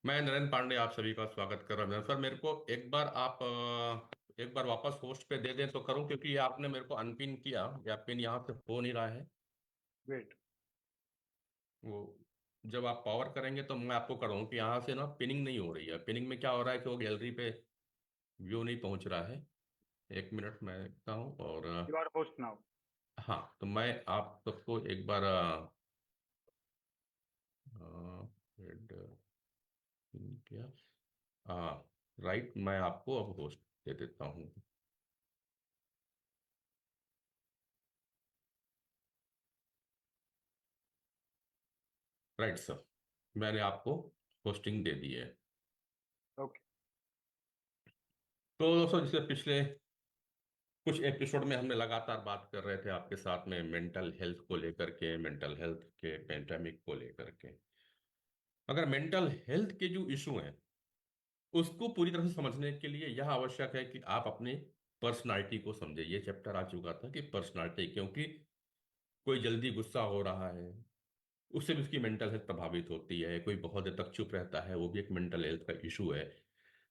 मैं नरेंद्र पांडे आप सभी का स्वागत कर रहा हूँ सर। मेरे को एक बार आप एक बार वापस होस्ट पे दे दें तो करूँ, क्योंकि ये आपने मेरे को अनपिन किया या पिन यहाँ से हो नहीं रहा है। वेट। वो जब आप पावर करेंगे तो मैं आपको करूँ कि यहाँ से ना पिनिंग नहीं हो रही है। पिनिंग में क्या हो रहा है कि वो गैलरी पे व्यू नहीं पहुंच रहा है। एक मिनट मैं देखता हूँ और यू आर होस्ट नाउ। हाँ, तो मैं आप सबको एक बार हेड पिन किया। हाँ, राइट, मैं आपको अब होस्ट दे देता हूँ। राइट सर, मैंने आपको होस्टिंग दे दी है। ओके। तो दोस्तों, जैसे पिछले कुछ एपिसोड में हमने लगातार बात कर रहे थे आपके साथ में मेंटल हेल्थ को लेकर के, मेंटल हेल्थ के पेंडेमिक को लेकर के। अगर मेंटल हेल्थ के जो इशू हैं उसको पूरी तरह से समझने के लिए यह आवश्यक है कि आप अपने पर्सनालिटी को समझे। ये चैप्टर आ चुका था कि पर्सनालिटी, क्योंकि कोई जल्दी गुस्सा हो रहा है, उससे भी उसकी मेंटल हेल्थ प्रभावित होती है। कोई बहुत देर तक चुप रहता है, वो भी एक मेंटल हेल्थ का इशू है।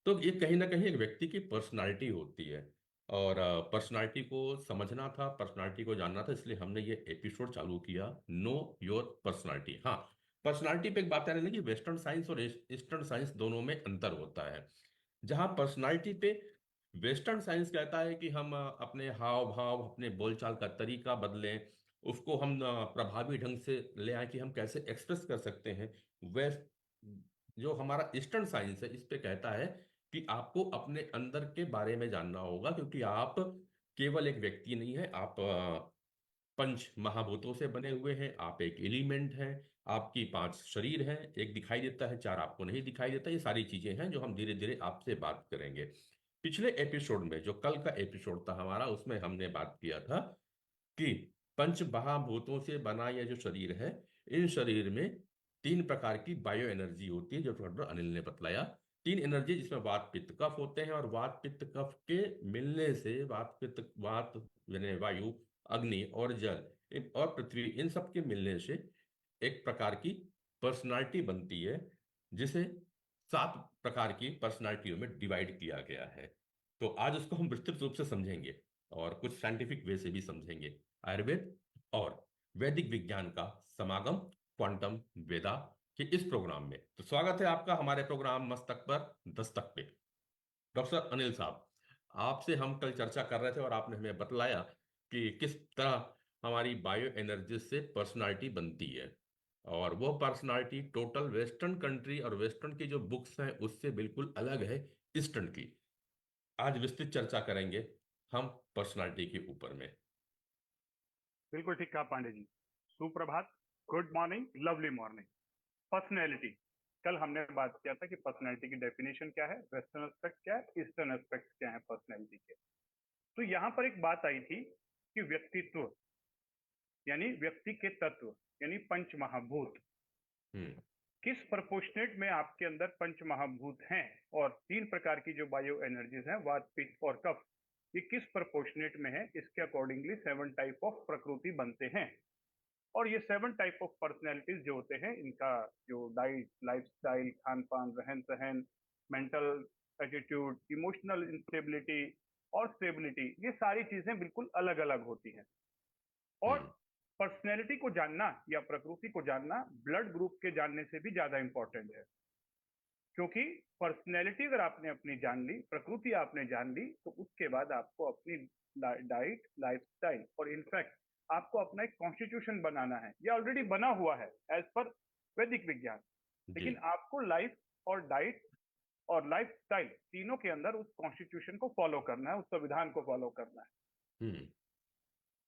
तो ये कहीं ना कहीं एक व्यक्ति की पर्सनालिटी होती है। और पर्सनालिटी को समझना था, पर्सनालिटी को जानना था, इसलिए हमने ये एपिसोड चालू किया, नो योर पर्सनालिटी। हाँ, पर्सनालिटी पे एक बात आने लगी, वेस्टर्न साइंस और ईस्टर्न साइंस दोनों में अंतर होता है। जहाँ पर्सनालिटी पे वेस्टर्न साइंस कहता है कि हम अपने हाव भाव, अपने बोलचाल का तरीका बदलें, उसको हम प्रभावी ढंग से ले आए कि हम कैसे एक्सप्रेस कर सकते हैं। वेस्ट जो हमारा ईस्टर्न साइंस है इस पे कहता है कि आपको अपने अंदर के बारे में जानना होगा, क्योंकि आप केवल एक व्यक्ति नहीं है, आप पंच महाभूतों से बने हुए हैं, आप एक एलिमेंट हैं। आपकी पांच शरीर हैं, एक दिखाई देता है, चार आपको नहीं दिखाई देता। ये सारी चीजें हैं जो हम धीरे धीरे आपसे बात करेंगे। पिछले एपिसोड में, जो कल का एपिसोड था हमारा, उसमें हमने बात किया था कि पंच महाभूतों से बना यह जो शरीर है, इन शरीर में तीन प्रकार की बायो एनर्जी होती है, जो डॉक्टर अनिल ने बतलाया। तीन एनर्जी, जिसमें वात पित्त कफ होते हैं, और वात पित्त कफ के मिलने से वात पित्त वात यानी वायु, अग्नि और जल, और पृथ्वी, इन सब के मिलने से एक प्रकार की पर्सनालिटी बनती है, जिसे सात प्रकार की पर्सनालिटियों में डिवाइड किया गया है। तो आज उसको हम विस्तृत रूप से समझेंगे और कुछ साइंटिफिक वे से भी समझेंगे। आयुर्वेद और वैदिक विज्ञान का समागम, क्वांटम वेदा, के इस प्रोग्राम में। तो स्वागत है आपका हमारे प्रोग्राम मस्तक पर दस्तक पे। डॉक्टर अनिल साहब, आपसे हम कल चर्चा कर रहे थे और आपने हमें बतलाया कि किस तरह हमारी बायो एनर्जी से पर्सनालिटी बनती है। और वो पर्सनालिटी टोटल वेस्टर्न कंट्री और वेस्टर्न की जो बुक्स हैं उससे बिल्कुल अलग है ईस्टर्न की। आज विस्तृत चर्चा करेंगे हम पर्सनालिटी के ऊपर में। बिल्कुल ठीक कहा पांडे जी। सुप्रभात। Good morning. Lovely morning. Personality. कल हमने बात किया था कि पर्सनैलिटी की डेफिनेशन क्या है, वेस्टर्न एस्पेक्ट क्या है, ईस्टर्न एस्पेक्ट क्या है पर्सनैलिटी के। तो यहाँ पर एक बात आई थी कि व्यक्तित्व यानी व्यक्ति के तत्व यानी पंच महाभूत हम्म। किस प्रपोर्शनेट में आपके अंदर पंच महाभूत हैं, और तीन प्रकार की जो बायो एनर्जीज हैं वात पित्त और कफ, ये किस प्रपोर्शनेट में है, इसके अकॉर्डिंगली 7 टाइप ऑफ प्रकृति बनते हैं। और ये 7 टाइप ऑफ पर्सनैलिटीज जो होते हैं, इनका जो डाइट, लाइफस्टाइल, खान पान, रहन सहन, मेंटल एटीट्यूड, इमोशनल इंस्टेबिलिटी और स्टेबिलिटी, ये सारी चीजें बिल्कुल अलग अलग होती हैं। और हम्म। पर्सनैलिटी को जानना या प्रकृति को जानना ब्लड ग्रुप के जानने से भी ज्यादा इंपॉर्टेंट है। क्योंकि पर्सनैलिटी अगर आपने अपनी जान ली, प्रकृति आपने जान ली, तो उसके बाद आपको अपनी डाइट, लाइफस्टाइल और इनफैक्ट आपको अपना एक कॉन्स्टिट्यूशन बनाना है। ये ऑलरेडी बना हुआ है एज पर वैदिक विज्ञान। जी। लेकिन आपको लाइफ और डाइट और लाइफस्टाइल तीनों के अंदर उस कॉन्स्टिट्यूशन को फॉलो करना है, उस संविधान को फॉलो करना है। हम्म।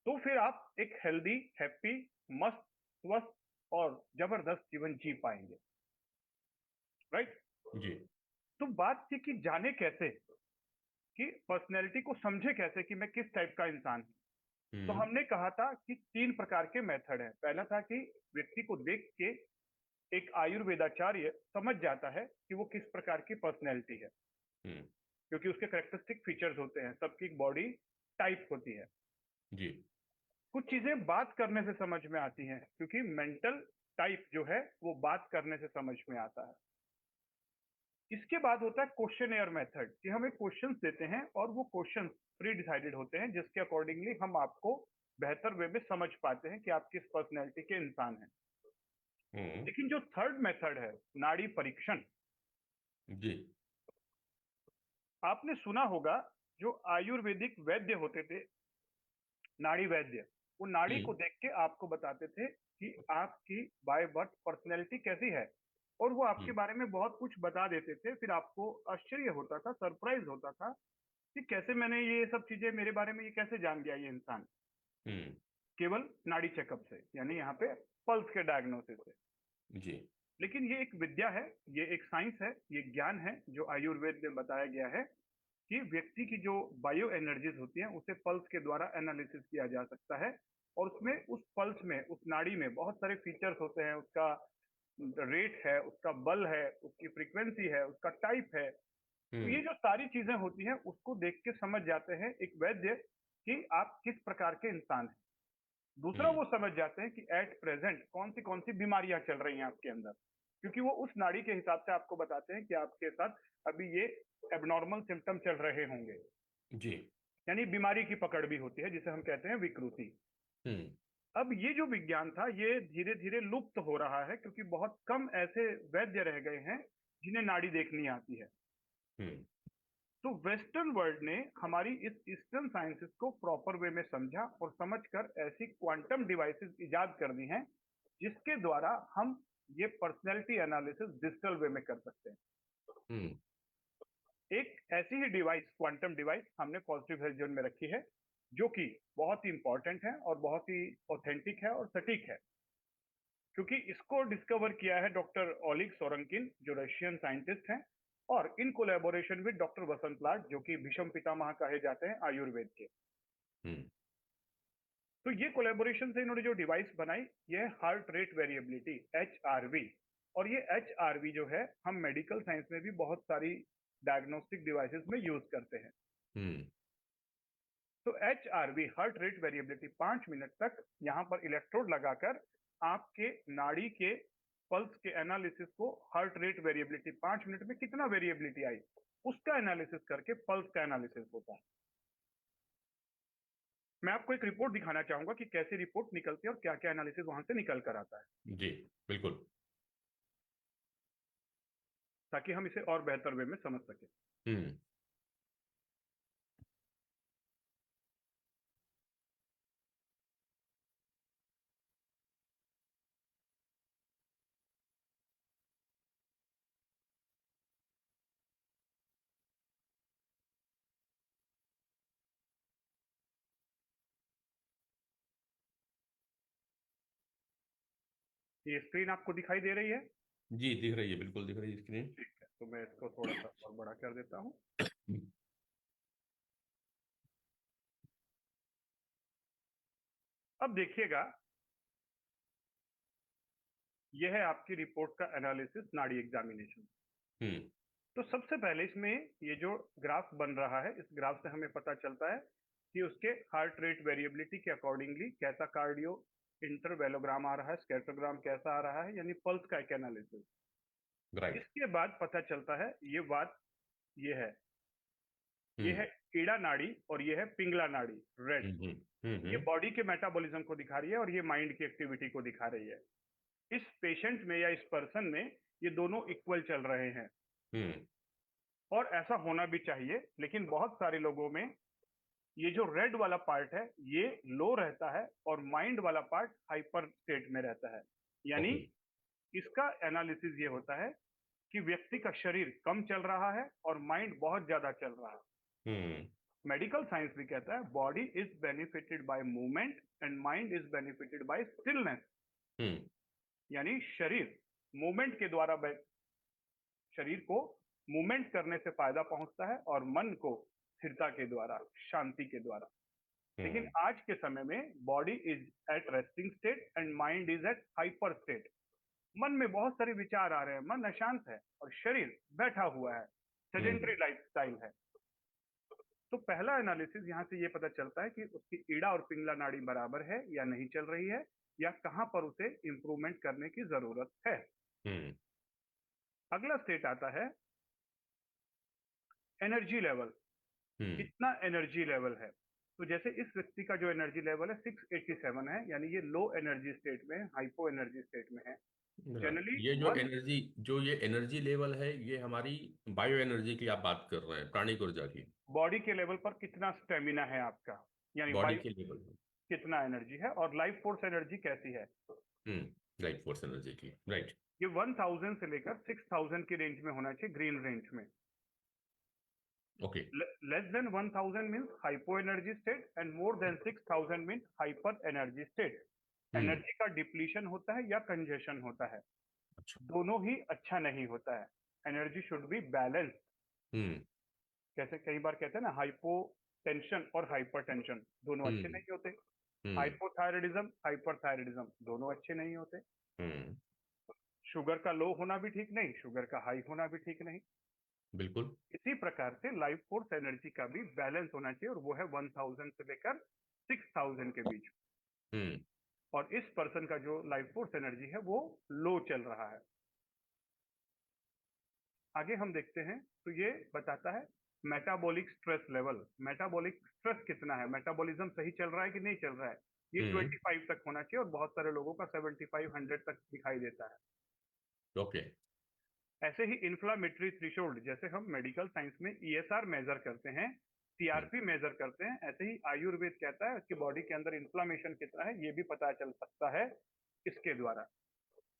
तो फिर आप एक हेल्दी, हैप्पी, मस्त, स्वस्थ और जबरदस्त जीवन जी पाएंगे। राइट। जी। तो बात थी कि जाने कैसे, कि पर्सनैलिटी को समझे कैसे कि मैं किस टाइप का इंसान हूं। तो हम्म। हमने कहा था कि तीन प्रकार के मेथड है। पहला था कि व्यक्ति को देख के एक आयुर्वेदाचार्य समझ जाता है कि वो किस प्रकार की पर्सनैलिटी है, हम्म। क्योंकि उसके करेक्टरिस्टिक फीचर्स होते हैं, सबकी एक बॉडी टाइप होती है। जी। कुछ चीजें बात करने से समझ में आती हैं, क्योंकि मेंटल टाइप जो है वो बात करने से समझ में आता है। इसके बाद होता है क्वेश्चनेयर मेथड कि हम एक क्वेश्चन देते हैं और वो क्वेश्चन प्री डिसाइडेड होते हैं जिसके अकॉर्डिंगली हम आपको बेहतर वे में समझ पाते हैं कि आप किस पर्सनैलिटी के इंसान हैं। हम्म। लेकिन जो थर्ड मेथड है, नाड़ी परीक्षण, जी। आपने सुना होगा जो आयुर्वेदिक वैद्य होते थे, नाड़ी वैद्य, वो नाड़ी को हम्म। देख के आपको बताते थे कि आपकी बाय बर्थ पर्सनैलिटी कैसी है, और वो आपके हम्म। बारे में बहुत कुछ बता देते थे। फिर आपको आश्चर्य होता था, सरप्राइज होता था कि कैसे मैंने ये सब चीजें, मेरे बारे में ये कैसे जान गया ये इंसान, हम्म। केवल नाड़ी चेकअप से, यानी यहाँ पे पल्स के डायग्नोसिस से। जी। लेकिन ये एक विद्या है, ये एक साइंस है, ये ज्ञान है जो आयुर्वेद में बताया गया है कि व्यक्ति की जो बायो एनर्जीज होती हैं उसे पल्स के द्वारा एनालिसिस किया जा सकता है, और उसमें, उस पल्स में, उस नाड़ी में बहुत सारे फीचर्स होते हैं। उसका रेट है, उसका बल है, उसकी फ्रीक्वेंसी है, उसका टाइप है। तो ये हम्म। जो सारी चीजें होती हैं उसको देख के समझ जाते हैं एक वैद्य कि आप किस प्रकार के इंसान हैं। दूसरा, हम्म। वो समझ जाते हैं कि एट प्रेजेंट कौन सी बीमारियां चल रही हैं आपके अंदर, क्योंकि वो उस नाड़ी के हिसाब से आपको बताते हैं कि आपके साथ अभी ये एबनॉर्मल सिम्टम चल रहे होंगे। जी। यानी बीमारी की पकड़ भी होती है जिसे हम कहते हैं विकृति। हम्म। अब ये जो विज्ञान था ये धीरे धीरे लुप्त हो रहा है, क्योंकि बहुत कम ऐसे वैद्य रह गए हैं जिन्हें नाड़ी देखनी आती है। हम्म। तो वेस्टर्न वर्ल्ड ने हमारी इस ईस्टर्न साइंसेस को प्रॉपर वे में समझा और समझकर ऐसी क्वांटम डिवाइसेस इजाद कर दी हैं जिसके द्वारा हम ये पर्सनैलिटी एनालिसिस डिजिटल वे में कर सकते हैं। हम्म। एक ऐसी ही डिवाइस, क्वांटम डिवाइस, हमने पॉजिटिव हेल्थ जोन में रखी है, जो कि बहुत ही इंपॉर्टेंट है और बहुत ही ऑथेंटिक है और सटीक है, क्योंकि इसको डिस्कवर किया है डॉक्टर ओलिग सोरंकिन, जो रशियन साइंटिस्ट हैं, और इन कोलैबोरेशन विद डॉक्टर वसंत लाड, जो कि भीष्म पितामह कहे जाते हैं आयुर्वेद के। हम्म। तो ये कोलैबोरेशन से इन्होंने जो डिवाइस बनाई, ये हार्ट रेट वेरिएबिलिटी, HRV। और ये HRV जो है, हम मेडिकल साइंस में भी बहुत सारी डायग्नोस्टिक डिवाइसेस में यूज करते हैं। हम्म। तो HRV, heart rate variability, 5 minute तक यहाँ पर इलेक्ट्रोड लगाकर आपके नाड़ी के पल्स के एनालिसिस को, हार्ट रेट वेरिएबिलिटी 5 मिनट में कितना वेरिएबिलिटी आई, उसका एनालिसिस करके पल्स का एनालिसिस होता है। मैं आपको एक रिपोर्ट दिखाना चाहूंगा कि कैसी रिपोर्ट निकलती है और क्या क्या एनालिसिस वहां से निकल कर आता है, जी बिल्कुल। ताकि हम इसे और बेहतर वे में समझ सकें। हम्म। ये स्क्रीन आपको दिखाई दे रही है? जी दिख रही है, बिल्कुल दिख रही है स्क्रीन। ठीक है, तो मैं इसको थोड़ा सा और बड़ा कर देता हूँ। अब देखिएगा, यह है आपकी रिपोर्ट का एनालिसिस, नाड़ी एग्जामिनेशन। हम्म। तो सबसे पहले इसमें ये जो ग्राफ बन रहा है, इस ग्राफ से हमें पता चलता है कि उसके हार्ट रेट वेरिएबिलिटी के अकॉर्डिंगली कैसा कार्डियो इंटरवेलोग्राम आ रहा है, स्कैटोग्राम कैसा आ रहा है, यानी पल्स का एक एनालिसिस। राइट। इसके बाद पता चलता है ये बात, ये है, ये हम्म। है ईड़ा नाड़ी और ये है पिंगला नाड़ी, रेड। हम्म। हम्म। ये बॉडी के मेटाबॉलिज्म को दिखा रही है और ये माइंड की एक्टिविटी को दिखा रही है। इस पेशेंट में या इस पर्सन में ये दोनों इक्वल चल रहे हैं, हम्म। और ऐसा होना भी चाहिए। लेकिन बहुत सारे लोगों में ये जो रेड वाला पार्ट है ये लो रहता है और माइंड वाला पार्ट हाइपर स्टेट में रहता है। यानी ओके। इसका एनालिसिस ये होता है कि व्यक्ति का शरीर कम चल रहा है और माइंड बहुत ज्यादा चल रहा है। हम्म। मेडिकल साइंस भी कहता है body is benefited by movement and mind is benefited by stillness. Hmm. यानी शरीर मूवमेंट के द्वारा, शरीर को मूवमेंट करने से फायदा पहुंचता है और मन को स्थिरता के द्वारा, शांति के द्वारा। लेकिन हम्म। आज के समय में body is at resting state and mind is at hyper state. मन में बहुत सारे विचार आ रहे हैं, मन अशांत है और शरीर बैठा हुआ है, सेडेंटरी हम्म। लाइफस्टाइल है। तो पहला एनालिसिस यहाँ से ये पता चलता है कि उसकी ईड़ा और पिंगला नाड़ी बराबर है या नहीं चल रही है, या कहाँ पर उसे इंप्रूवमेंट करने की जरूरत है। हम्म। अगला स्टेट आता है एनर्जी लेवल, हम्म। कितना एनर्जी लेवल है। तो जैसे इस व्यक्ति का जो एनर्जी लेवल है 687 है, यानी ये लो एनर्जी स्टेट में, हाइपो एनर्जी स्टेट में है। राइट, जनरली वन ये एनर्जी लेवल है, ये हमारी बायो एनर्जी की आप बात कर रहे हैं, प्राणिक ऊर्जा की। बॉडी के लेवल पर कितना स्टेमिना है आपका, यानी बॉडी बायो के लेवल में। कितना एनर्जी है, और लाइफ फोर्स एनर्जी कैसी है। लाइफ फोर्स एनर्जी की, राइट। ये 1000 से लेकर 6000 की रेंज में होना चाहिए, ग्रीन रेंज में। Okay. Less than 1000 means hypo energy state, and more than 6000 means hyper energy state. Hmm. Energy का डिप्लीशन होता है या कंजेशन होता है, अच्छा। दोनों ही अच्छा नहीं होता है। Energy should be balance. Hmm. कैसे कई बार कहते हैं ना, हाइपो टेंशन और हाइपर टेंशन दोनों अच्छे हम्म। नहीं होते। हम्म। हाइपोथायराइडिज्म, हाइपरथायराइडिज्म दोनों अच्छे नहीं होते। हम्म। शुगर का लो होना भी ठीक नहीं, शुगर का हाई होना भी ठीक नहीं। बिल्कुल। इसी प्रकार से लाइफ फोर्स एनर्जी का भी बैलेंस होना चाहिए, और वो है 1000 से लेकर 6000 के बीच। हम्म। और इस पर्सन का जो लाइफ फोर्स एनर्जी है वो लो चल रहा है। आगे हम देखते हैं, तो ये बताता है metabolic stress level. Metabolic stress कितना है, मेटाबॉलिज्म सही चल रहा है कि नहीं चल रहा है। ये हम्म। 25 तक होना चाहिए, और बहुत सारे लोगों का 75 100 तक दिखाई देता है। ओके। ऐसे ही इन्फ्लामेटरी थ्रेशोल्ड, जैसे हम मेडिकल साइंस में ईएसआर मेजर करते हैं, हम्म। सीआरपी मेजर करते हैं, ऐसे ही आयुर्वेद कहता है कि बॉडी के अंदर इन्फ्लामेशन कितना है, ये भी पता चल सकता है इसके द्वारा।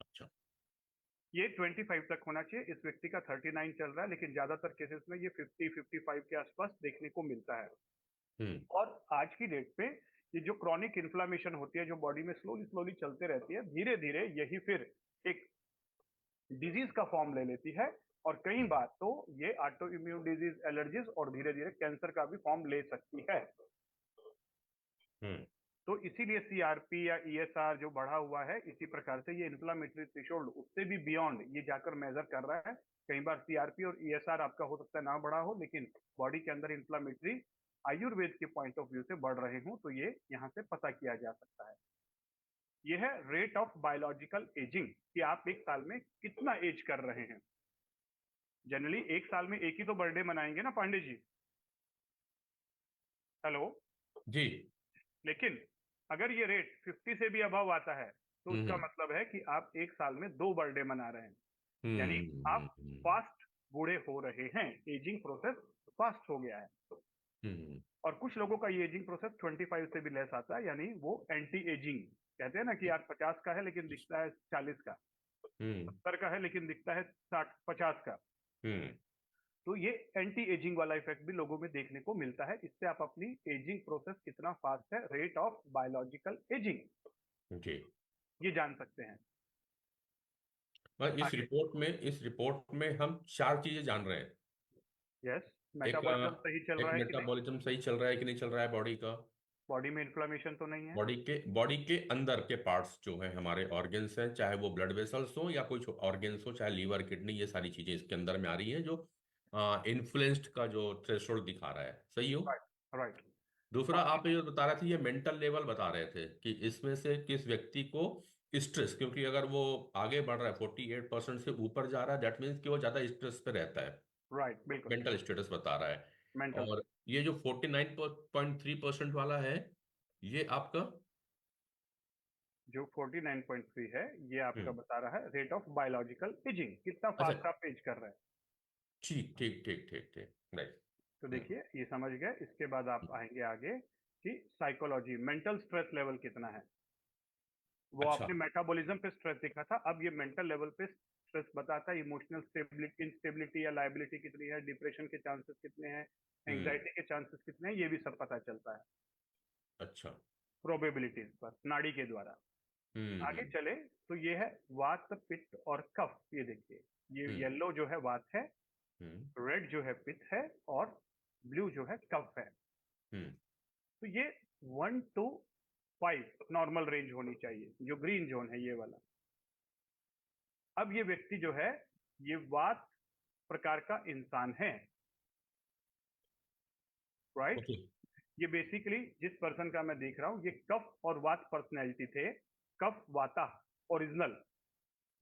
अच्छा। ये 25 तक होना चाहिए। इस व्यक्ति का 39 चल रहा है, लेकिन ज्यादातर केसेस में ये 50-55 के आसपास देखने को मिलता है। हम्म। और आज की डेट पे ये जो क्रॉनिक इन्फ्लामेशन होती है, जो बॉडी में स्लोली स्लोली चलते रहती है, धीरे धीरे यही फिर एक डिजीज का फॉर्म ले लेती है। और कई बार तो ये ऑटो इम्यून डिजीज, एलर्जीज, और धीरे धीरे कैंसर का भी फॉर्म ले सकती है। हम्म। तो इसीलिए सीआरपी या ईएसआर जो बढ़ा हुआ है, इसी प्रकार से ये इन्फ्लामेटरी थ्रेशोल्ड उससे भी बियॉन्ड ये जाकर मेजर कर रहा है। कई बार सीआरपी और ईएसआर आपका हो सकता है ना बढ़ा हो, लेकिन बॉडी के अंदर इन्फ्लामेटरी आयुर्वेद के पॉइंट ऑफ व्यू से बढ़ रहे हो, तो ये यहाँ से पता किया जा सकता है। ये है रेट ऑफ बायोलॉजिकल एजिंग, कि आप एक साल में कितना एज कर रहे हैं। जनरली एक साल में एक ही तो बर्थडे मनाएंगे ना पांडे जी। हेलो। जी। लेकिन अगर ये रेट 50 से भी अबव आता है, तो उसका हम्म। मतलब है कि आप एक साल में 2 बर्थडे मना रहे हैं, यानी आप हम्म। फास्ट बूढ़े हो रहे हैं। एजिंग प्रोसेस फास्ट हो गया है। हम्म। और कुछ लोगों का ये एजिंग प्रोसेस 25 से भी लेस आता है, यानी वो एंटी एजिंग। कहते हैं ना कि यार 50 का है लेकिन दिखता है 40 का, हम्म। 70 का है लेकिन दिखता है 60-50 का। हम्म। तो ये एंटी एजिंग वाला इफेक्ट भी लोगों में देखने को मिलता है। इससे आप अपनी एजिंग प्रोसेस कितना फास्ट है, रेट ऑफ बायोलॉजिकल एजिंग, जी। ये जान सकते हैं। और आगे। इस रिपोर्ट में हम चार चीजें जान रहे हैं। यस। एक मेटाबॉलिज्म सही चल एक रहा है कि नहीं, मेटाबॉलिज्म सही चल रहा है कि नहीं चल रहा है बॉडी का। बॉडी में इन्फ्लामेशन तो नहीं है। बॉडी के अंदर के पार्ट्स जो हैं, हमारे ऑर्गन्स हैं, चाहे वो ब्लड वेसल्स हो या कुछ ऑर्गन्स हो, चाहे लीवर, किडनी, ये सारी चीजें इसके अंदर में आ रही हैं, जो इन्फ्लुएंस्ड का जो थ्रेशोल्ड दिखा रहा है, सही हो। राइट। राइट। दूसरा, और आप ये बता रहे थे, ये मेंटल लेवल बता रहे थे कि इसमें से किस व्यक्ति को स्ट्रेस, क्योंकि अगर वो आगे बढ़ रहा है, 48% से ऊपर जा रहा है, दैट मीन्स कि वो ज्यादा स्ट्रेस पे रहता है। राइट, बिल्कुल। मेंटल स्टेटस बता रहा है। मेंटल। और ये जो 49.3% वाला है, ये आपका। जो 49.3 है, ये आपका हम्म। बता रहा है रेट ऑफ बायोलॉजिकल एजिंग, कितना अच्छा। फास्ट आप एज कर रहे हैं। ठीक ठीक ठीक ठीक ठीक, राइट। तो हम्म। देखिए ये समझ गए। इसके बाद आप आएंगे आगे कि साइकोलॉजी, मेंटल स्ट्रेस लेवल कितना है। वो अच्छा। आपने मेटाबॉलिज्म पे स्ट्रेस देखा था, अब ये मेंटल लेवल पे स्ट्रेस बताता है। इमोशनल स्टेबिलिटी, इंस्टेबिलिटी या लाइबिलिटी कितनी है, डिप्रेशन के चांसेस कितने हैं, हम्म। एंग्जाइटी के चांसेस कितने हैं, ये भी सब पता चलता है अच्छा। प्रोबेबिलिटीज पर, नाड़ी के द्वारा। आगे हम्म। चले, तो ये है वात, पित्त और कफ। ये देखिए, ये हम्म। येलो जो है वात है, हम्म। रेड जो है पित्त है, और ब्लू जो है कफ है। हम्म। तो ये 1 to 5 नॉर्मल रेंज होनी चाहिए, जो ग्रीन जोन है ये वाला। अब ये व्यक्ति जो है, ये वात प्रकार का इंसान है, राइट। ओके। ये बेसिकली जिस पर्सन का मैं देख रहा हूं, ये कफ और वात पर्सनैलिटी थे। कफ वाता ओरिजिनल,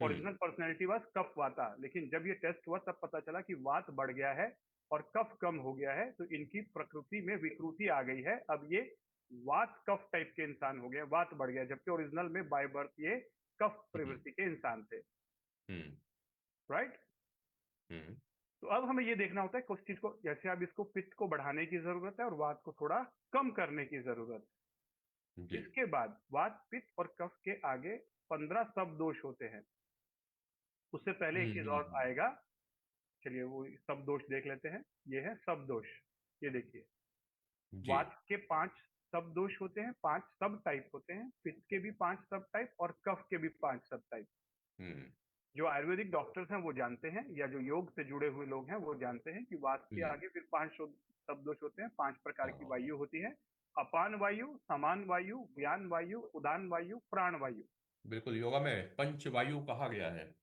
ओरिजिनल पर्सनैलिटी वाज कफ वाता, लेकिन जब ये टेस्ट हुआ तब पता चला कि वात बढ़ गया है और कफ कम हो गया है, तो इनकी प्रकृति में विकृति आ गई है। अब ये वात कफ टाइप के इंसान हो गए, वात बढ़ गया, जबकि ओरिजिनल में बाय बर्थ ये कफ प्रवृत्ति के इंसान थे। राइट। तो अब हमें ये देखना होता है कि उस चीज को, जैसे अब इसको पित्त को बढ़ाने की जरूरत है और वात को थोड़ा कम करने की जरूरत है। इसके बाद वात पित्त और कफ के आगे 15 सब दोष होते हैं। उससे पहले एक चीज और आएगा, चलिए वो सब दोष देख लेते हैं। ये है सब दोष, ये देखिए, वात के 5 सब दोष होते हैं, 5 सब टाइप होते हैं, पित्त के भी 5 सब टाइप और कफ के भी 5 सब टाइप। जो आयुर्वेदिक डॉक्टर्स हैं वो जानते हैं, या जो योग से जुड़े हुए लोग हैं वो जानते हैं कि वात के आगे फिर 5 सब दोष होते हैं। 5 प्रकार की वायु होती है, अपान वायु, समान वायु, व्यान वायु, उदान वायु, प्राण वायु। बिल्कुल, योगा में पंचवायु कहा गया है।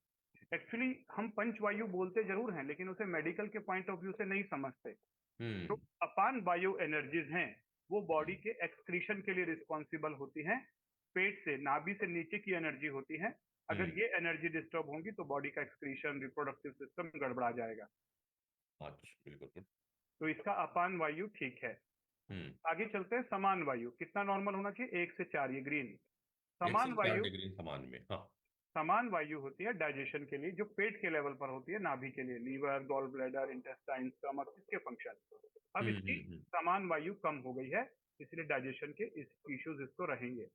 एक्चुअली हम पंचवायु बोलते जरूर हैं, लेकिन उसे मेडिकल के पॉइंट ऑफ व्यू से नहीं समझते। तो अपान वायु एनर्जीज हैं, वो बॉडी के एक्सक्रीशन के लिए रिस्पॉन्सिबल होती हैं। पेट से, नाभि से नीचे की एनर्जी होती है। अगर ये एनर्जी डिस्टर्ब होंगी तो बॉडी का एक्सक्रीशन, रिप्रोडक्टिव सिस्टम गड़बड़ा जाएगा। अच्छा, बिल्कुल। तो इसका अपान वायु ठीक है। आगे चलते हैं, समान वायु कितना नॉर्मल होना चाहिए? 1 से 4, ये ग्रीन। समान वायु, डिग्री समान में, हाँ। समान वायु होती है डाइजेशन के लिए, जो पेट के लेवल पर होती है, नाभि के लिए, liver, gall bladder, intestine, stomach, इसके फंक्शन। अब इसकी समान वायु कम हो गई है, इसलिए डाइजेशन के इश्यूज इसको रहेंगे।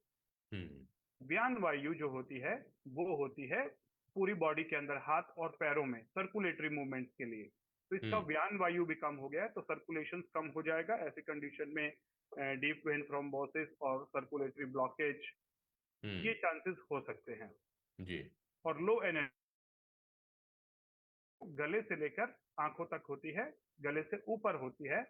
व्यान वायु जो होती है वो होती है पूरी बॉडी के अंदर, हाथ और पैरों में सर्कुलेटरी मूवमेंट्स के लिए। तो इसका व्यान वायु भी कम हो गया है, तो सर्कुलेशन कम हो जाएगा। ऐसी कंडीशन में डीप वेन थ्रोम्बोसिस और सर्कुलेटरी ब्लॉकेज, ये चांसेस हो सकते हैं जी। और लो एनर्जी गले से लेकर आंखों तक होती है, गले से ऊपर होती है।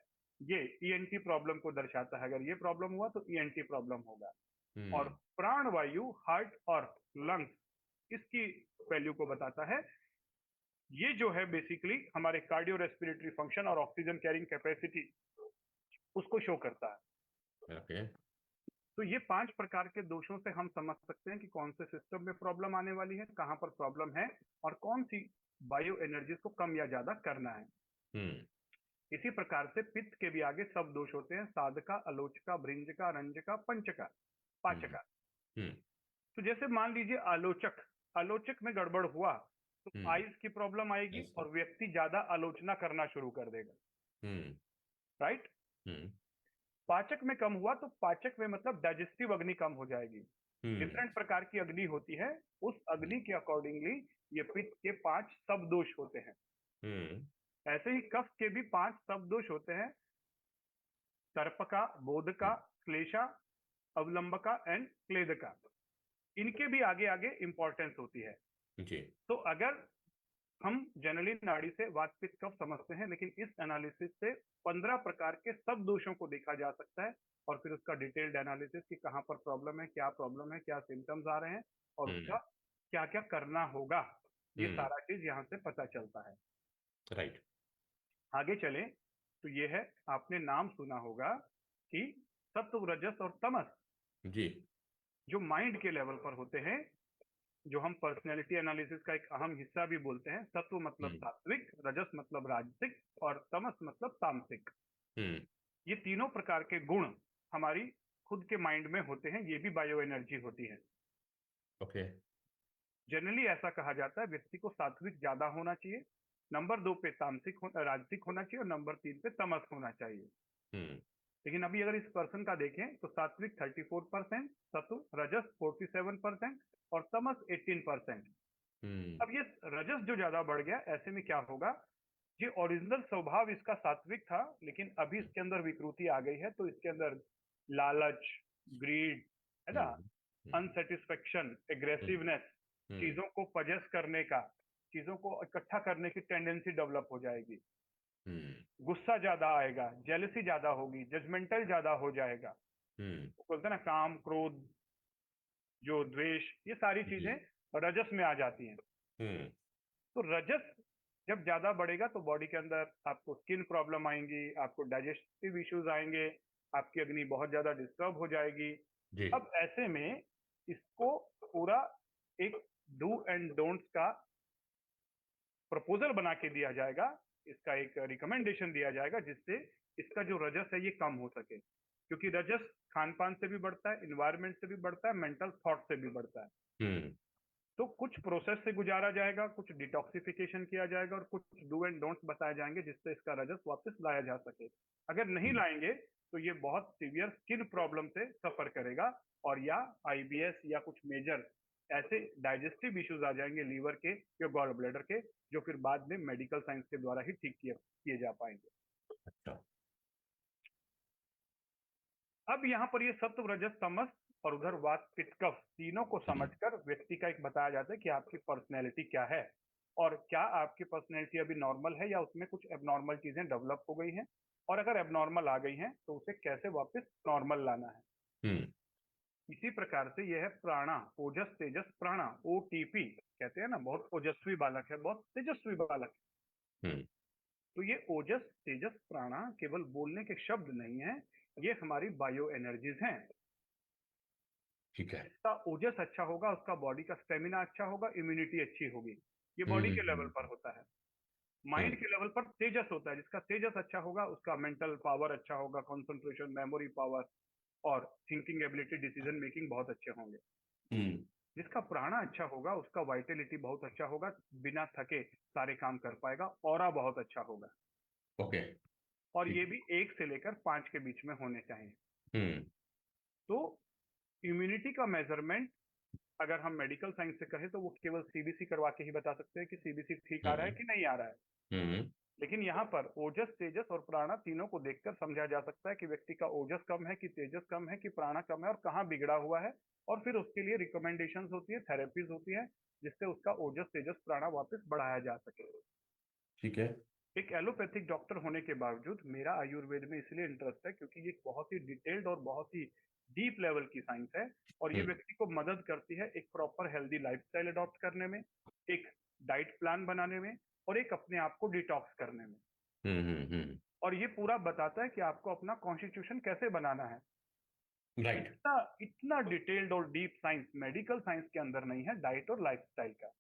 ये ईएनटी प्रॉब्लम को दर्शाता है। अगर ये प्रॉब्लम हुआ तो ईएनटी प्रॉब्लम होगा। और प्राण वायु हार्ट और लंग्स, इसकी वैल्यू को बताता है। ये जो है बेसिकली हमारे कार्डियो रेस्पिरेटरी फंक्शन और ऑक्सीजन कैरिंग कैपेसिटी, उसको शो करता है। ओके। तो ये 5 प्रकार के दोषों से हम समझ सकते हैं कि कौन से सिस्टम में प्रॉब्लम आने वाली है, कहां पर प्रॉब्लम है और कौन सी बायो एनर्जीज को कम या ज्यादा करना है। इसी प्रकार से पित्त के भी आगे सब दोष होते हैं, साधका, आलोचका, भृंजका, रंजका, पंचका, पाचका। तो जैसे मान लीजिए आलोचक, आलोचक में गड़बड़ हुआ तो आइज की प्रॉब्लम आएगी और व्यक्ति ज्यादा आलोचना करना शुरू कर देगा। राइट। पाचक में कम हुआ तो पाचक में मतलब डाइजेस्टिव अग्नि कम हो जाएगी। डिफरेंट प्रकार की अग्नि होती है, उस अग्नि के अकॉर्डिंगली ये पित्त के 5 सब दोष होते हैं। ऐसे ही कफ के भी 5 सब दोष होते हैं, सर्पका, बोधका, श्लेषा, अवलंबका एंड क्लेदका। इनके भी आगे आगे इंपॉर्टेंस होती है जी। तो अगर हम जनरली नाड़ी से वात पित्त कफ समझते हैं, लेकिन इस एनालिसिस से 15 प्रकार के सब दोषों को देखा जा सकता है और फिर उसका डिटेल्ड एनालिसिस कि कहां पर प्रॉब्लम है, क्या सिम्टम्स आ रहे हैं और उसका क्या क्या करना होगा, ये सारा चीज यहाँ से पता चलता है। राइट। आगे चले तो ये है, आपने नाम सुना होगा कि सत्व, रजस और तमस जी, जो माइंड के लेवल पर होते हैं, जो हम पर्सनैलिटी एनालिसिस का एक अहम हिस्सा भी बोलते हैं। सत्व मतलब सात्विक, रजस मतलब राजसिक और तमस मतलब तामसिक। ये तीनों प्रकार के गुण हमारी खुद के माइंड में होते हैं, ये भी बायो एनर्जी होती है। ओके। जनरली ऐसा कहा जाता है व्यक्ति को सात्विक ज्यादा होना चाहिए, नंबर 2 पे तामसिक राजसिक होना चाहिए और नंबर 3 पे तमस होना चाहिए। लेकिन अभी अगर इस पर्सन का देखें तो सात्विक 34%, सत्व रजस 47% और तमस 18%। अब ये रजस जो ज्यादा बढ़ गया, ऐसे में क्या होगा, ये ओरिजिनल स्वभाव इसका सात्विक था, लेकिन अभी इसके अंदर विकृति आ गई है, तो इसके अंदर लालच, ग्रीड, है ना, अनसेटिस्फेक्शन, एग्रेसिवनेस, चीजों को पजेस करने का, चीजों को इकट्ठा करने की टेंडेंसी डेवलप हो जाएगी। गुस्सा ज्यादा आएगा, जेलसी ज्यादा होगी, जजमेंटल ज्यादा हो जाएगा। बोलते हैं ना, काम, क्रोध, जो द्वेष, ये सारी चीजें रजस में आ जाती हैं। तो रजस जब ज्यादा बढ़ेगा तो बॉडी के अंदर आपको स्किन प्रॉब्लम आएंगी, आपको डाइजेस्टिव इश्यूज आएंगे, आपकी अग्नि बहुत ज्यादा डिस्टर्ब हो जाएगी। अब ऐसे में इसको पूरा एक डू एंड डोंट्स का प्रपोजल बना के दिया जाएगा, इसका एक रिकमेंडेशन दिया जाएगा, जिससे इसका जो रजस है ये कम हो सके, क्योंकि रजस खान पान से भी बढ़ता है, इन्वायरमेंट से भी बढ़ता है, मेंटल थॉट से भी बढ़ता है। हम्म। तो कुछ प्रोसेस से गुजारा जाएगा, कुछ डिटॉक्सिफिकेशन किया जाएगा और कुछ डू एंड डोंट्स बताए जाएंगे, जिससे इसका रजस वापस लाया जा सके। अगर नहीं लाएंगे तो ये बहुत सीवियर स्किन प्रॉब्लम से सफर करेगा, और या आईबीएस या कुछ मेजर ऐसे डाइजेस्टिव इश्यूज आ जाएंगे लीवर के या गॉल ब्लैडर के, जो फिर बाद में मेडिकल साइंस के द्वारा ही ठीक किए जा पाएंगे। अच्छा। अब यहाँ पर ये सत्व रजस तमस और उधर वात पित्त कफ तीनों को हम्म। समझकर व्यक्ति का एक बताया जाता है कि आपकी पर्सनैलिटी क्या है, और क्या आपकी पर्सनैलिटी अभी नॉर्मल है या उसमें कुछ एबनॉर्मल चीजें डेवलप हो गई हैं, और अगर एबनॉर्मल आ गई हैं तो उसे कैसे वापस नॉर्मल लाना है। हम्म। इसी प्रकार से यह है प्राणा, ओजस तेजस प्राणा, ओटीपी कहते हैं ना, बहुत ओजस्वी बालक है, बहुत तेजस्वी बालक है। हम्म। तो ये ओजस तेजस प्राणा केवल बोलने के शब्द नहीं है, ये हमारी बायो एनर्जीज हैं। ठीक है। जिसका ओजस अच्छा होगा उसका बॉडी का स्टेमिना अच्छा होगा, इम्यूनिटी अच्छी होगी, ये हम्म। बॉडी के लेवल हम्म। पर होता है। माइंड हम्म। के लेवल पर तेजस होता है, जिसका तेजस अच्छा होगा उसका मेंटल पावर अच्छा होगा, कंसंट्रेशन, मेमोरी पावर और थिंकिंग एबिलिटी, डिसीजन मेकिंग बहुत अच्छे होंगे। हम्म। जिसका प्राणा अच्छा होगा उसका वाइटेलिटी बहुत अच्छा होगा, बिना थके सारे काम कर पाएगा, ऑरा बहुत अच्छा होगा। ओके। और ये ठीक। भी 1 से लेकर 5 के बीच में होने चाहिए। हम्म। तो इम्यूनिटी का मेजरमेंट अगर हम मेडिकल साइंस से कहें तो वो केवल सीबीसी करवा के ही बता सकते हैं कि सीबीसी ठीक आ रहा है हम्म। कि नहीं आ रहा है। हम्म। लेकिन यहाँ पर ओजस तेजस और प्राणा तीनों को देखकर समझा जा सकता है कि व्यक्ति का ओजस कम है कि तेजस कम है कि प्राणा कम है और कहाँ बिगड़ा हुआ है, और फिर उसके लिए रिकमेंडेशंस होती है, थेरेपीज होती है, जिससे उसका ओजस तेजस प्राणा वापस बढ़ाया जा सके। ठीक है। एक एलोपैथिक डॉक्टर होने के बावजूद मेरा आयुर्वेद में इसलिए इंटरेस्ट है क्योंकि ये बहुत ही डिटेल्ड और बहुत ही डीप लेवल की साइंस है, और ये हम्म। व्यक्ति को मदद करती है एक प्रॉपर हेल्दी लाइफस्टाइल अडॉप्ट करने में, एक डाइट प्लान बनाने में, और एक अपने आप को डिटॉक्स करने में। हम्म। हम्म। और ये पूरा बताता है कि आपको अपना कॉन्स्टिट्यूशन कैसे बनाना है। राइट। इतना इतना डिटेल्ड और डीप साइंस मेडिकल साइंस के अंदर नहीं है डाइट और लाइफस्टाइल का।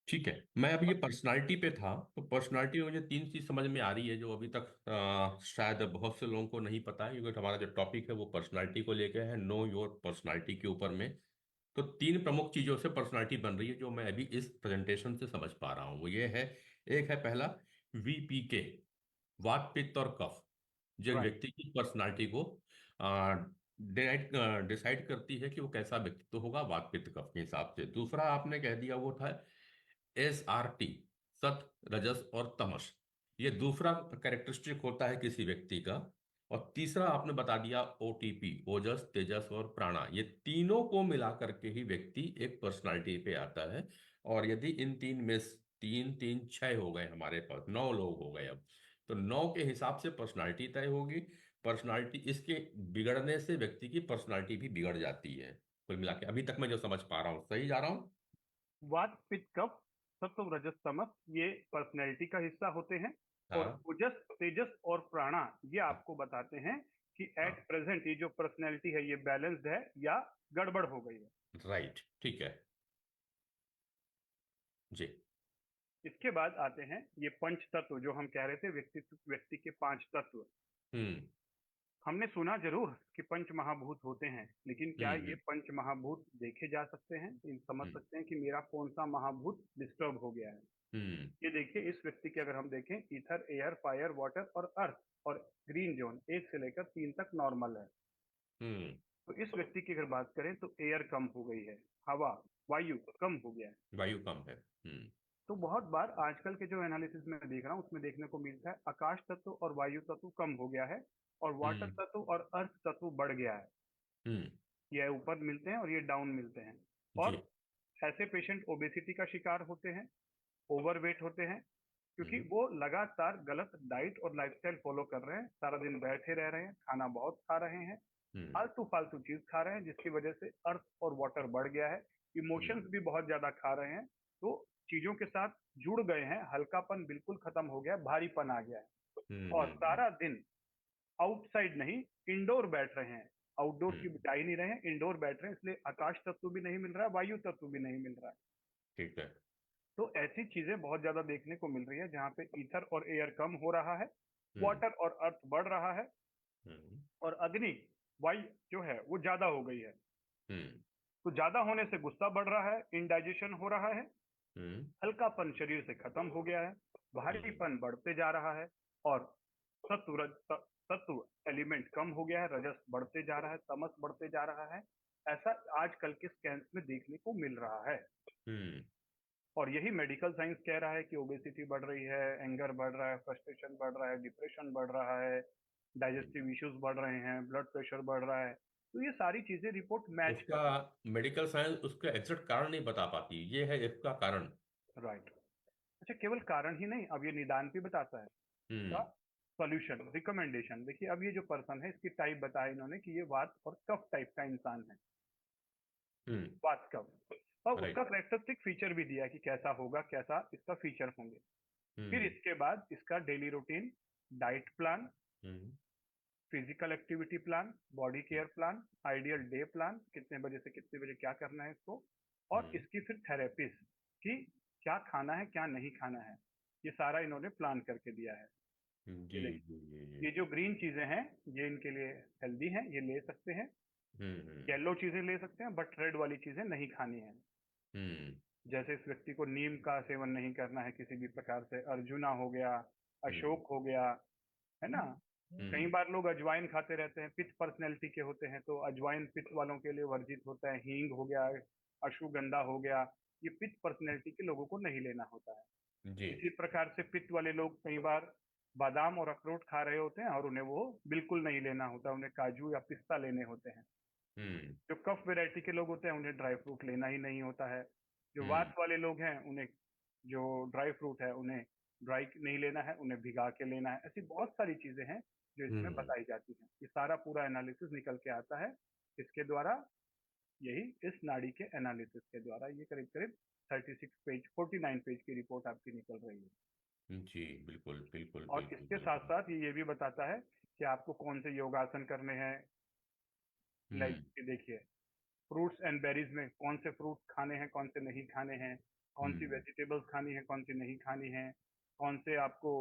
ठीक है। मैं अभी ये पर्सनालिटी पे था, तो पर्सनालिटी में मुझे तीन चीज समझ में आ रही है जो अभी तक शायद बहुत से लोगों को नहीं पता है, क्योंकि हमारा जो टॉपिक है वो पर्सनालिटी को लेकर है, नो योर पर्सनालिटी के ऊपर में। तो तीन प्रमुख चीजों से पर्सनालिटी बन रही है जो मैं अभी इस प्रेजेंटेशन से समझ पा रहा हूँ। वो ये है, एक है पहला VPK, वात पित्त और कफ, जो राइट। व्यक्ति की पर्सनालिटी को डिसाइड करती है कि वो कैसा व्यक्तित्व होगा वात पित्त कफ के हिसाब से। दूसरा आपने कह दिया वो था SRT, सत रजस और तमस, ये दूसरा कैरेक्टरिस्टिक होता है किसी व्यक्ति का। और तीसरा आपने बता दिया OTP, ओजस तेजस और प्राणा, ये तीनों को मिला करके ही व्यक्ति एक पर्सनालिटी पे आता है। और यदि इन तीन में तीन तीन छह हो गए, हमारे पास 9 लोग हो गए अब, तो 9 के हिसाब से पर्सनालिटी तय होगी। पर्सनालिटी इसके बिगड़ने से व्यक्ति की पर्सनालिटी भी बिगड़ जाती है। कुल मिला के अभी तक मैं जो समझ पा रहा हूँ, सही जा रहा हूँ? वात पित्त कफ सत्व रजस तमस ये पर्सनैलिटी का हिस्सा होते हैं, और हाँ। ओजस तेजस और प्राणा ये हाँ। आपको बताते हैं कि एट हाँ। प्रेजेंट ये जो पर्सनैलिटी है ये बैलेंस्ड है या गड़बड़ हो गई है। राइट। ठीक है। जी। इसके बाद आते हैं ये पंच तत्व, जो हम कह रहे थे व्यक्ति के 5 तत्व। हम्म। हमने सुना जरूर कि पंच महाभूत होते हैं, लेकिन क्या ये हम्म। पंच महाभूत देखे जा सकते हैं, इन समझ हम्म। सकते हैं कि मेरा कौन सा महाभूत डिस्टर्ब हो गया है। हम्म। ये देखिए इस व्यक्ति की अगर हम देखें, ईथर, एयर, फायर, वाटर और अर्थ, और ग्रीन जोन 1 से लेकर 3 तक नॉर्मल है। हम्म। तो इस व्यक्ति की अगर बात करें तो एयर कम हो गई है, हवा वायु कम हो गया है। वायु कम है। हम्म। तो बहुत बार आजकल के जो एनालिसिस में देख रहा हूँ उसमें देखने को मिलता है आकाश तत्व और वायु तत्व कम हो गया है, और वाटर हम्म। तत्व और अर्थ तत्व बढ़ गया है। हम्म। ये ऊपर मिलते हैं और ये डाउन मिलते हैं। जी। और ऐसे पेशेंट ओबेसिटी का शिकार होते हैं, ओवरवेट होते हैं, क्योंकि हम्म। वो लगातार गलत डाइट और लाइफस्टाइल फॉलो कर रहे हैं, सारा दिन बैठे रह रहे हैं, खाना बहुत खा रहे हैं, हम्म। फालतू फालतू चीज खा रहे हैं, जिसकी वजह से अर्थ और वाटर बढ़ गया है। इमोशंस हम्म। भी बहुत ज्यादा खा रहे हैं, तो चीजों के साथ जुड़ गए हैं, हल्कापन बिल्कुल खत्म हो गया है, भारीपन आ गया है। हम्म। और सारा दिन आउटसाइड नहीं, इंडोर बैठ रहे हैं, आउटडोर की हम्म। जा ही नहीं रहे हैं, इंडोर बैठ रहे हैं, इसलिए आकाश तत्व भी नहीं मिल रहा है, वायु तत्व भी नहीं मिल रहा है। ठीक है। तो ऐसी चीजें बहुत ज्यादा देखने को मिल रही है जहाँ पे ईथर और एयर कम हो रहा है, हम्म। वाटर और अर्थ बढ़ रहा है, हम्म। और अग्नि वायु जो है वो ज्यादा हो गई है। हम्म। तो ज्यादा होने से गुस्सा बढ़ रहा है, इंडाइजेशन हो रहा है, हम्म। हल्कापन शरीर से खत्म हो गया है, हम्म। भारीपन बढ़ते जा रहा है, और सत्व एलिमेंट कम हो गया है, रजस बढ़ते जा रहा है, तमस बढ़ते जा रहा है। ऐसा आजकल के स्कैन्स में देखने को मिल रहा है। हम्म। और यही मेडिकल साइंस कह रहा है कि ओबेसिटी बढ़ रही है, एंगर बढ़ रहा है, फ्रस्ट्रेशन बढ़ रहा है, डिप्रेशन बढ़ रहा है, हम्म। डाइजेस्टिव इश्यूज बढ़ रहे हैं, ब्लड प्रेशर बढ़ रहा है। तो ये सारी चीजें रिपोर्ट मैच उसका कर रही मेडिकल साइंस उसका एग्जैक्ट कारण नहीं बता पाती, ये है इसका कारण। है। राइट। अच्छा, केवल कारण ही नहीं, अब ये निदान भी बताता है, इसका हम्म। Solution, recommendation. देखिए, अब ये जो पर्सन है इसकी टाइप बताया इन्होंने कि ये वात और कफ टाइप का इंसान है। हम्म। वात कफ, और उसका राइट। करेक्टरिस्टिक फीचर भी दिया है कि कैसा होगा, कैसा इसका फीचर होंगे। फिर हम्म। इसके बाद इसका daily routine, diet plan, hmm. Physical activity plan, body care plan, ideal day plan, कितने बजे से कितने बजे क्या करना है इसको, और हम्म। इसकी फिर थेरेपीज कि क्या खाना है क्या नहीं खाना है, ये सारा इन्होंने प्लान करके दिया है। ये जी देखिए, जी जी जी। ये जो ग्रीन चीजें हैं ये इनके लिए हेल्दी हैं, ये ले सकते हैं। हम्म। येलो चीजें ले सकते हैं, बट रेड वाली चीजें नहीं खानी है। हम्म। जैसे इस व्यक्ति को नीम का सेवन नहीं करना है किसी भी प्रकार से, अर्जुना हो गया, हम्म। अशोक हो गया, है ना। कई हम्म। बार लोग अजवाइन खाते रहते हैं, पित्त पर्सनैलिटी के होते हैं, तो अजवाइन पित्त वालों के लिए वर्जित होता है। हींग हो गया, अश्वगंधा हो गया, ये पित्त पर्सनैलिटी के लोगों को नहीं लेना होता है। जी। इसी प्रकार से पित्त वाले लोग कई बार बादाम और अखरोट खा रहे होते हैं और उन्हें वो बिल्कुल नहीं लेना होता, उन्हें काजू या पिस्ता लेने होते हैं। हम्म। जो कफ वैरायटी के लोग होते हैं उन्हें ड्राई फ्रूट लेना ही नहीं होता है। जो हम्म। वात वाले लोग हैं उन्हें जो ड्राई फ्रूट है उन्हें ड्राई नहीं लेना है, उन्हें भिगा के लेना है। ऐसी बहुत सारी चीजें हैं जो इसमें हम्म। बताई जाती हैं। ये सारा पूरा एनालिसिस निकल के आता है इसके द्वारा, यही इस नाड़ी के एनालिसिस के द्वारा। ये करीब करीब 36 पेज, 49 पेज की रिपोर्ट आपकी निकल रही है। जी बिल्कुल बिल्कुल और बिल्कुल इसके साथ बिल्कुल। साथ ये भी बताता है कि आपको कौन से योगासन करने हैं। लाइक हम्म। देखिए, फ्रूट्स एंड बेरीज में कौन से फ्रूट खाने हैं, कौन से नहीं खाने हैं, कौन सी हम्म। वेजिटेबल्स खानी है, कौन सी नहीं खानी है, कौन से आपको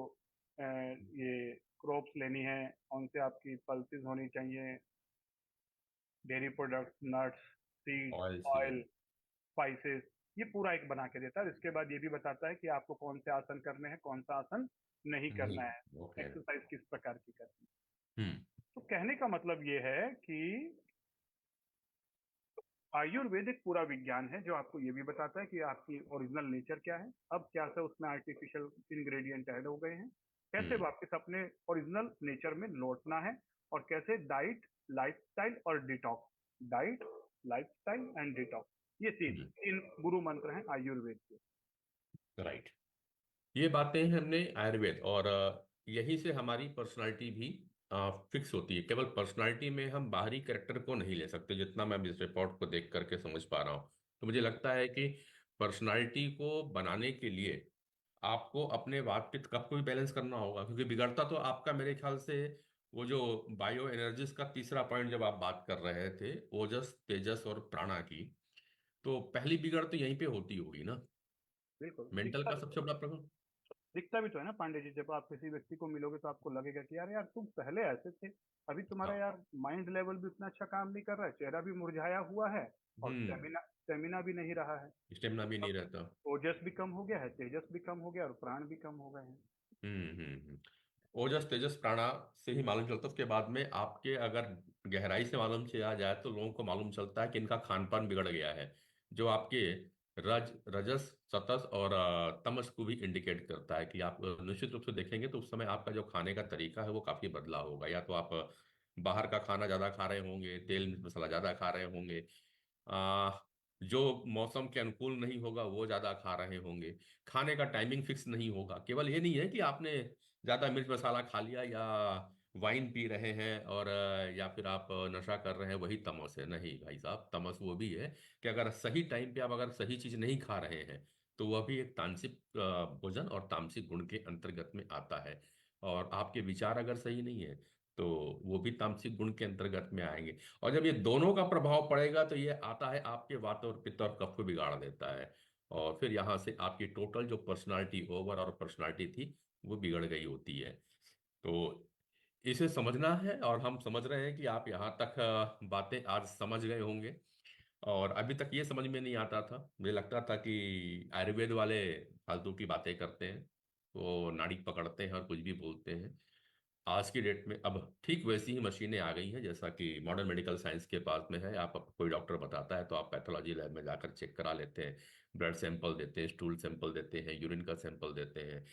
ये क्रॉप्स लेनी है, कौन से आपकी पल्सेस होनी चाहिए, dairy products, nuts, seeds, oil से ऑयल, स्पाइसेस। ये पूरा एक बना के देता है। इसके बाद ये भी बताता है कि आपको कौन से आसन करने हैं, कौन सा आसन नहीं नहीं। करना है, ओके। एक्सरसाइज किस प्रकार की करनी है। हम्म। तो कहने का मतलब ये है कि आयुर्वेद एक पूरा विज्ञान है जो आपको ये भी बताता है कि आपकी ओरिजिनल नेचर क्या है, अब क्या से उसमें आर्टिफिशियल इंग्रेडिएंट ऐड हो गए हैं, कैसे हम्म। वापस अपने ओरिजिनल नेचर में लौटना है, और कैसे डाइट, लाइफस्टाइल और detox, diet, lifestyle and detox, ये तीन हम्म। तीन गुरु मंत्र हैं आयुर्वेद के। राइट। ये बातें हैं हमने आयुर्वेद, और यहीं से हमारी पर्सनालिटी भी फिक्स होती है। केवल पर्सनालिटी में हम बाहरी कैरेक्टर को नहीं ले सकते, जितना मैं इस रिपोर्ट को देख करके समझ पा रहा हूँ। तो मुझे लगता है कि पर्सनालिटी को बनाने के लिए आपको अपने वात पित्त कफ को भी बैलेंस करना होगा, क्योंकि बिगड़ता तो आपका मेरे ख्याल से वो जो बायो एनर्जीज का तीसरा पॉइंट जब आप बात कर रहे थे, ओजस तेजस और प्राणा की, तो पहली बिगड़ तो यहीं पे होती होगी ना। बिल्कुल, मेंटल का सबसे बड़ा प्रभाव। दिखता भी तो है ना पांडे जी, जब आप किसी व्यक्ति को मिलोगे तो आपको लगेगा कि यार यार तुम पहले ऐसे थे, अभी तुम्हारा हाँ। यार माइंड लेवल भी उतना अच्छा काम नहीं कर रहा है, चेहरा भी मुरझाया हुआ है, और हम्म। स्टेमिना स्टेमिना भी नहीं रहा है। स्टेमिना भी नहीं अब रहता। ओजस भी कम हो गया है, तेजस भी कम हो गया, और प्राण भी कम हो गए हैं। ओजस तेजस प्राणा से ही मालूम चलता है। उसके बाद में आपके अगर गहराई से मालूम चला जाए तो लोगों को मालूम चलता है कि इनका खान पान बिगड़ गया है, जो आपके रजस सतस और तमस को भी इंडिकेट करता है कि आप निश्चित रूप से देखेंगे तो उस समय आपका जो खाने का तरीका है वो काफी बदला होगा। या तो आप बाहर का खाना ज्यादा खा रहे होंगे, तेल मिर्च मसाला ज्यादा खा रहे होंगे, आ, जो मौसम के अनुकूल नहीं होगा वो ज्यादा खा रहे होंगे, खाने का टाइमिंग फिक्स नहीं होगा। केवल ये नहीं है कि आपने ज्यादा मिर्च मसाला खा लिया या वाइन पी रहे हैं और या फिर आप नशा कर रहे हैं, वही तमस है। नहीं भाई साहब, तमस वो भी है कि अगर सही टाइम पे आप अगर सही चीज नहीं खा रहे हैं तो वह भी एक तामसिक भोजन और तामसिक गुण के अंतर्गत में आता है। और आपके विचार अगर सही नहीं है तो वो भी तामसिक गुण के अंतर्गत में आएंगे। और जब ये दोनों का प्रभाव पड़ेगा तो ये आता है आपके वात और पित्त और कफ को बिगाड़ देता है। और फिर यहाँ से आपकी टोटल जो पर्सनालिटी, ओवर और पर्सनालिटी थी, वो बिगड़ गई होती है। तो इसे समझना है, और हम समझ रहे हैं कि आप यहाँ तक बातें आज समझ गए होंगे। और अभी तक ये समझ में नहीं आता था, मुझे लगता था कि आयुर्वेद वाले फालतू की बातें करते हैं, वो नाड़ी पकड़ते हैं और कुछ भी बोलते हैं। आज की डेट में अब ठीक वैसी ही मशीनें आ गई हैं, जैसा कि मॉडर्न मेडिकल साइंस के पास में है। आप कोई डॉक्टर बताता है तो आप पैथोलॉजी लैब में जाकर चेक करा लेते हैं, ब्लड सैंपल देते हैं, स्टूल सैंपल देते हैं, यूरिन का सैंपल देते हैं।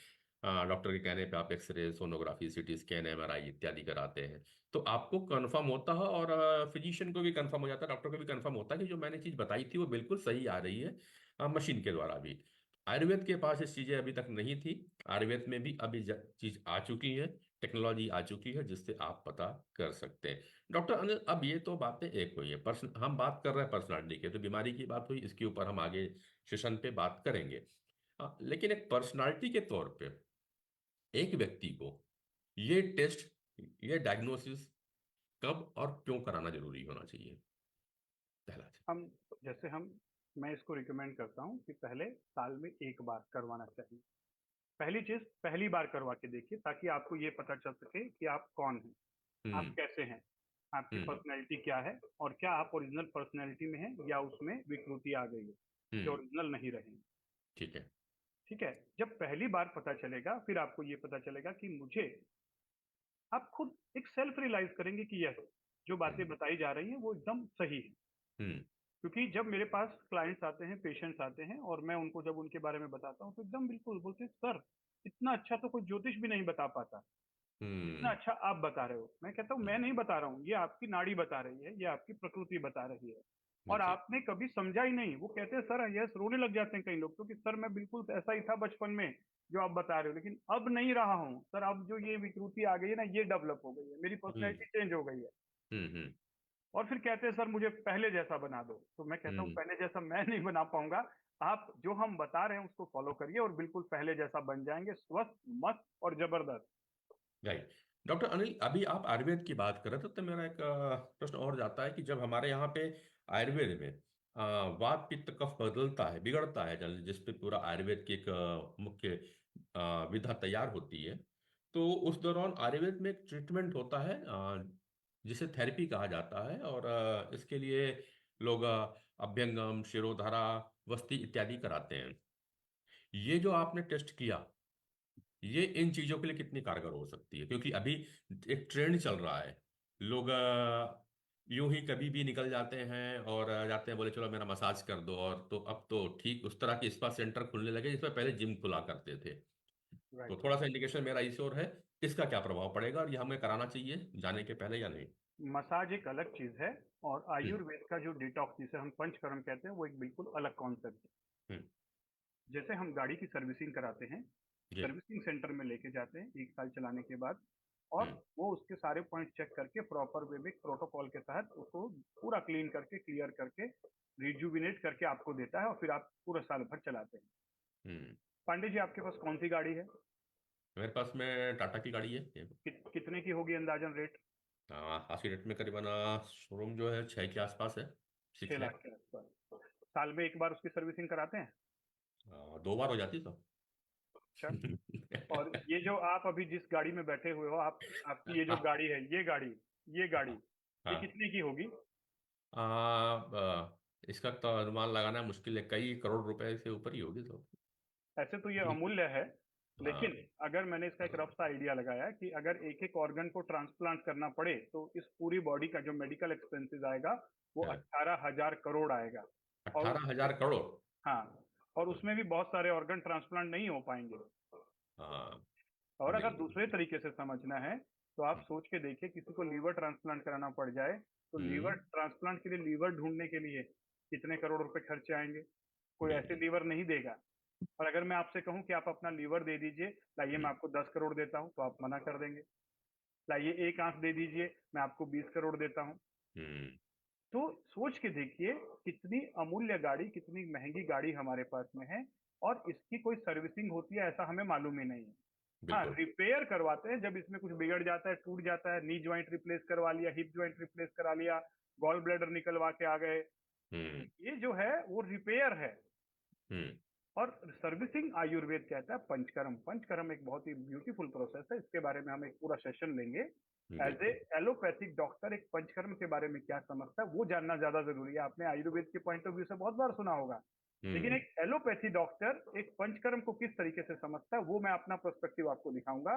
डॉक्टर के कहने पे आप X ray, sonography, CT scan, MRI इत्यादि कराते हैं। तो आपको कंफर्म होता है, और फिजिशियन को भी कंफर्म हो जाता है, डॉक्टर को भी कंफर्म होता है कि जो मैंने चीज बताई थी वो बिल्कुल सही आ रही है, मशीन के द्वारा भी। आयुर्वेद के पास इस चीजें अभी तक नहीं थी। आयुर्वेद में भी अभी चीज आ चुकी है, टेक्नोलॉजी आ चुकी है, जिससे आप पता कर सकते हैं। डॉक्टर अनिल, अब ये तो बातें एक हुई है, पर्सन हम बात कर रहे हैं पर्सनालिटी के, तो बीमारी की बात हुई, इसके ऊपर हम आगे सेशन पे बात करेंगे। लेकिन एक पर्सनालिटी के तौर पे एक व्यक्ति को ये टेस्ट, ये डायग्नोसिस कब और क्यों कराना जरूरी होना चाहिए? पहला चीज। हम जैसे हम मैं इसको रिकमेंड करता हूँ कि पहले साल में एक बार करवाना चाहिए। पहली चीज, पहली बार करवा के देखिए ताकि आपको ये पता चल सके कि आप कौन हैं, आप हम्म। कैसे हैं, आपकी हम्म। पर्सनैलिटी क्या है, और क्या आप ओरिजिनल पर्सनैलिटी में हैं या उसमें विकृति आ गई है कि हम्म। ओरिजिनल नहीं रहे। ठीक है। ठीक है, जब पहली बार पता चलेगा फिर आपको ये पता चलेगा कि मुझे, आप खुद एक सेल्फ रियलाइज करेंगे कि यस, जो बातें हम्म। बताई जा रही हैं वो एकदम सही है। हम्म। क्योंकि जब मेरे पास क्लाइंट्स आते हैं, पेशेंट्स आते हैं, और मैं उनको जब उनके बारे में बताता हूँ तो एकदम बिल्कुल बोलते हैं, सर इतना अच्छा तो कोई ज्योतिष भी नहीं बता पाता जितना हम्म। अच्छा आप बता रहे हो। मैं कहता हूँ मैं हम्म। नहीं बता रहा हूँ, ये आपकी नाड़ी बता रही है, ये आपकी प्रकृति बता रही है, और जी। आपने कभी समझा ही नहीं। वो कहते हैं सर, यस, रोने लग जाते हैं कई लोग तो कि सर मैं बिल्कुल ऐसा ही था बचपन में जो आप बता रहे हो, लेकिन अब नहीं रहा हूँ सर, अब जो ये विकृति आ गई है ना, ये डेवलप हो गई है, मेरी हम्म। पर्सनैलिटी चेंज हो गई है। हम्म। और फिर कहते हैं सर मुझे पहले जैसा बना दो। तो मैं कहता हूँ हम्म। पहले जैसा मैं नहीं बना पाऊंगा, आप जो हम बता रहे हैं उसको फॉलो करिए और बिल्कुल पहले जैसा बन जाएंगे, स्वस्थ, मस्त और जबरदस्त। राइट। डॉक्टर अनिल, अभी आप आयुर्वेद की बात कर रहे थे, तो मेरा एक प्रश्न और जाता है कि जब हमारे यहाँ पे आयुर्वेद में वात पित्त कफ बदलता है, बिगड़ता है, जिस पे पूरा आयुर्वेद की एक मुख्य विधा तैयार होती है, तो उस दौरान आयुर्वेद में एक ट्रीटमेंट होता है, जिसे थेरेपी कहा जाता है, और इसके लिए लोग अभ्यंगम, शिरोधारा, वस्ति इत्यादि कराते हैं। ये जो आपने टेस्ट किया, ये इन चीजों के लिए कितनी कारगर हो सकती है? क्योंकि अभी एक ट्रेंड चल रहा है, लोग यूं ही कभी भी निकल जाते हैं और जाते हैं, बोले चलो मेरा मसाज कर दो, और तो अब तो ठीक उस तरह के स्पा सेंटर खुलने लगे जिसमें पहले जिम खुला करते थे। तो राइट। थोड़ा सा इंडिकेशन मेरा इस ओर है, इसका क्या प्रभाव पड़ेगा, और ये हमें कराना चाहिए जाने के पहले या नहीं? मसाज एक अलग चीज है, और हम्म। आयुर्वेद का जो डिटॉक्स जिसे हम पंचकर्म कहते हैं वो एक बिल्कुल अलग कॉन्सेप्ट है। हम्म। जैसे हम गाड़ी की सर्विसिंग कराते हैं, जी। सर्विसिंग सेंटर में लेके जाते हैं 1 साल चलाने के बाद, और हम्म। वो उसके सारे पॉइंट चेक करके प्रॉपर वे में प्रोटोकॉल के तहत उसको पूरा क्लीन करके, क्लियर करके, रिजुविनेट करके आपको देता है, और फिर आप पूरा साल भर चलाते हैं। हम्म। पांडे जी, आपके पास कौन सी गाड़ी है? मेरे पास में टाटा की गाड़ी है ये। कितने की होगी अंदाजन रेट? आज की डेट में करीबन शोरूम जो है 6 के आसपास है, छह सिक्स लाख लैख के आसपास। साल में एक बार उसकी सर्विसिंग कराते हैं? 2 बार हो जाती तो। अच्छा। और ये जो आप अभी जिस गाड़ी में बैठे हुए हो, आप, आपकी ये जो हाँ। गाड़ी है, ये गाड़ी, हाँ। ये हाँ। कितने की होगी? इसका तो अनुमान लगाना मुश्किल है, कई करोड़ रुपए से ऊपर ही होगी तो। ऐसे तो ये अमूल्य है, लेकिन हाँ। अगर मैंने इसका एक रफ सा आइडिया लगाया कि अगर एक एक ऑर्गन को ट्रांसप्लांट करना पड़े तो इस पूरी बॉडी का जो मेडिकल एक्सपेंसेस आएगा वो हाँ। 18,000 करोड़ आएगा। और अट्ठारह उसमें, हजार करोड़ हाँ, और उसमें भी बहुत सारे ऑर्गन ट्रांसप्लांट नहीं हो पाएंगे। हाँ। और अगर बिल्कुल। दूसरे तरीके से समझना है तो आप सोच के देखिए, किसी को लीवर ट्रांसप्लांट कराना पड़ जाए तो लीवर हम्म। ट्रांसप्लांट के लिए लीवर ढूंढने के लिए कितने करोड़ रुपए खर्चे आएंगे? कोई ऐसे बिल्कुल। लीवर नहीं देगा। और अगर मैं आपसे कहूं कि आप अपना लीवर दे दीजिए, लाइए मैं हम्म। आपको 10 करोड़ देता हूं, तो आप मना कर देंगे। लाइए एक आंख दे दीजिए, मैं आपको 20 करोड़ देता हूं। हम्म। तो सोच के देखिए कितनी अमूल्य गाड़ी, कितनी महंगी गाड़ी हमारे पास में है, और इसकी कोई सर्विसिंग होती है ऐसा हमें मालूम ही नहीं है। हाँ, बिल्कुल। रिपेयर करवाते हैं जब इसमें कुछ बिगड़ जाता है, टूट जाता है, नी ज्वाइंट रिप्लेस करवा लिया, हिप ज्वाइंट रिप्लेस करा लिया, गॉल ब्लैडर निकलवा के आ गए, हम्म। ये जो है वो रिपेयर है। हम्म। और सर्विसिंग आयुर्वेद कहता है पंचकर्म। पंचकर्म एक बहुत ही ब्यूटीफुल प्रोसेस है, इसके बारे में हम एक पूरा सेशन लेंगे। एज ए बिल्कुल। एलोपैथिक डॉक्टर एक पंचकर्म के बारे में क्या समझता है वो जानना ज्यादा जरूरी है। आपने आयुर्वेद के पॉइंट ऑफ व्यू से बहुत बार सुना होगा, लेकिन हम्म। एक एलोपैथी डॉक्टर एक पंचकर्म को किस तरीके से समझता है वो मैं अपना पर्सपेक्टिव आपको दिखाऊंगा।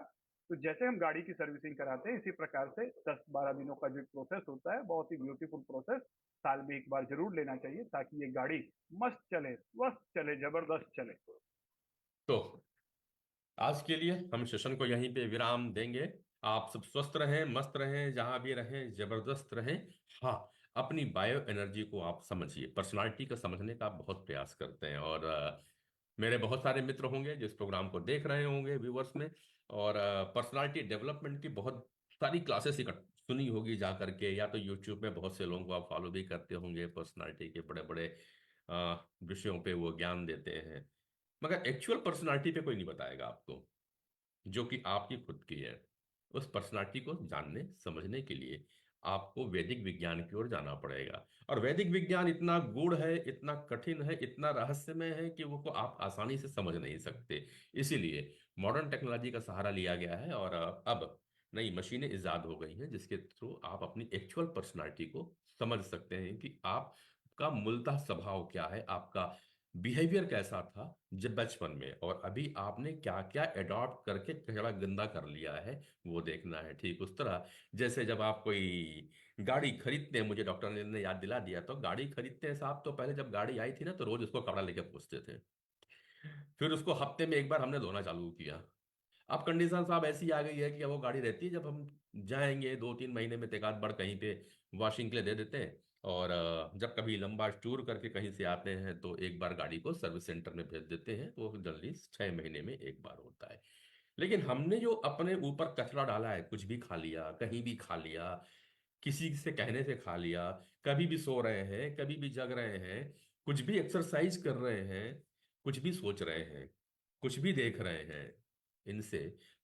तो जैसे हम गाड़ी की सर्विसिंग कराते हैं इसी प्रकार से 10-12 दिनों का जो प्रोसेस होता है, बहुत ही ब्यूटीफुल प्रोसेस, साल में एक बार जरूर लेना चाहिए ताकि ये गाड़ी मस्त चले, स्वस्थ चले, जबरदस्त चले। तो आज के लिए हम सेशन को यहीं पे विराम देंगे। आप सब स्वस्थ रहें, मस्त रहें, जहां भी रहें जबरदस्त रहें। हाँ, अपनी बायो एनर्जी को आप समझिए, पर्सनालिटी को समझने का आप बहुत प्रयास करते हैं। और मेरे बहुत सारे मित्र होंगे जो इस प्रोग्राम को देख रहे होंगे, व्यूवर्स में। और पर्सनालिटी डेवलपमेंट की बहुत सारी क्लासेस सुनी होगी जा करके, या तो यूट्यूब में बहुत से लोगों को आप फॉलो भी करते होंगे, पर्सनालिटी के बड़े बड़े विषयों पे वो ज्ञान देते हैं। मगर एक्चुअल पर्सनालिटी पे कोई नहीं बताएगा आपको, जो कि आपकी खुद की है। उस पर्सनालिटी को जानने समझने के लिए आपको वैदिक विज्ञान की ओर जाना पड़ेगा। और वैदिक विज्ञान इतना गूढ़ है, इतना कठिन है, इतना रहस्यमय है कि वो को आप आसानी से समझ नहीं सकते। इसीलिए मॉडर्न टेक्नोलॉजी का सहारा लिया गया है, और अब नई मशीनें इजाद हो गई हैं जिसके थ्रू आप अपनी एक्चुअल पर्सनालिटी को समझ सकते हैं कि आपका मूलतः स्वभाव क्या है, आपका बिहेवियर कैसा था जब बचपन में, और अभी आपने क्या क्या एडॉप्ट करके कचड़ा गंदा कर लिया है, वो देखना है। ठीक उस तरह जैसे जब आप कोई गाड़ी खरीदते हैं, मुझे डॉक्टर ने याद दिला दिया, तो गाड़ी खरीदते हैं साहब, तो पहले जब गाड़ी आई थी ना तो रोज उसको कपड़ा लेके पूछते थे। फिर उसको हफ्ते में एक बार हमने धोना चालू किया। अब कंडीशन साहब ऐसी आ गई है कि अब वो गाड़ी रहती है, जब हम जाएंगे 2-3 महीने में एक आध बार कहीं पे वॉशिंग के लिए दे देते हैं। और जब कभी लंबा टूर करके कहीं से आते हैं तो एक बार गाड़ी को सर्विस सेंटर में भेज देते हैं, तो वो जल्दी 6 महीने में एक बार होता है। लेकिन हमने जो अपने ऊपर कचरा डाला है, कुछ भी खा लिया, कहीं भी खा लिया, किसी से कहने से खा लिया, कभी भी सो रहे हैं, कभी भी जग रहे हैं, कुछ भी एक्सरसाइज कर रहे हैं, कुछ भी सोच रहे हैं, कुछ भी देख रहे हैं, इनसे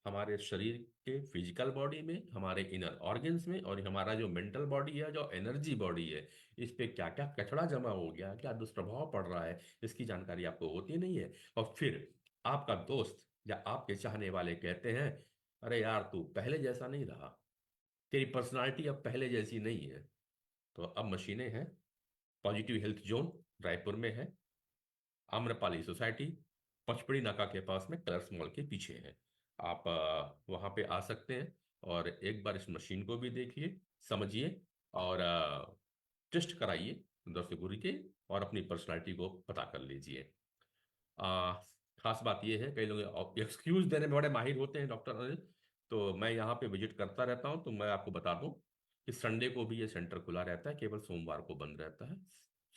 हमारे शरीर के फिजिकल बॉडी में, हमारे इनर ऑर्गन्स में, और हमारा जो मेंटल बॉडी है, जो एनर्जी बॉडी है, इस पे क्या क्या कचरा जमा हो गया, क्या दुष्प्रभाव पड़ रहा है, इसकी जानकारी आपको होती नहीं है। और फिर आपका दोस्त या आपके चाहने वाले कहते हैं, अरे यार तू पहले जैसा नहीं रहा, तेरी पर्सनालिटी अब पहले जैसी नहीं है। तो अब मशीनें हैं। पॉजिटिव हेल्थ जोन रायपुर में है, आम्रपाली सोसाइटी, पचपड़ी नाका के पास में कलर्स मॉल के पीछे है। आप वहां पे आ सकते हैं, और एक बार इस मशीन को भी देखिए, समझिए, और टेस्ट कराइए सुंदर से गुरु के, और अपनी पर्सनालिटी को पता कर लीजिए। आ, खास बात यह है, कई लोग एक्सक्यूज देने में बड़े माहिर होते हैं डॉक्टर अनिल। तो मैं यहाँ पे विजिट करता रहता हूँ, तो मैं आपको बता दूं कि संडे को भी ये सेंटर खुला रहता है, केवल सोमवार को बंद रहता है,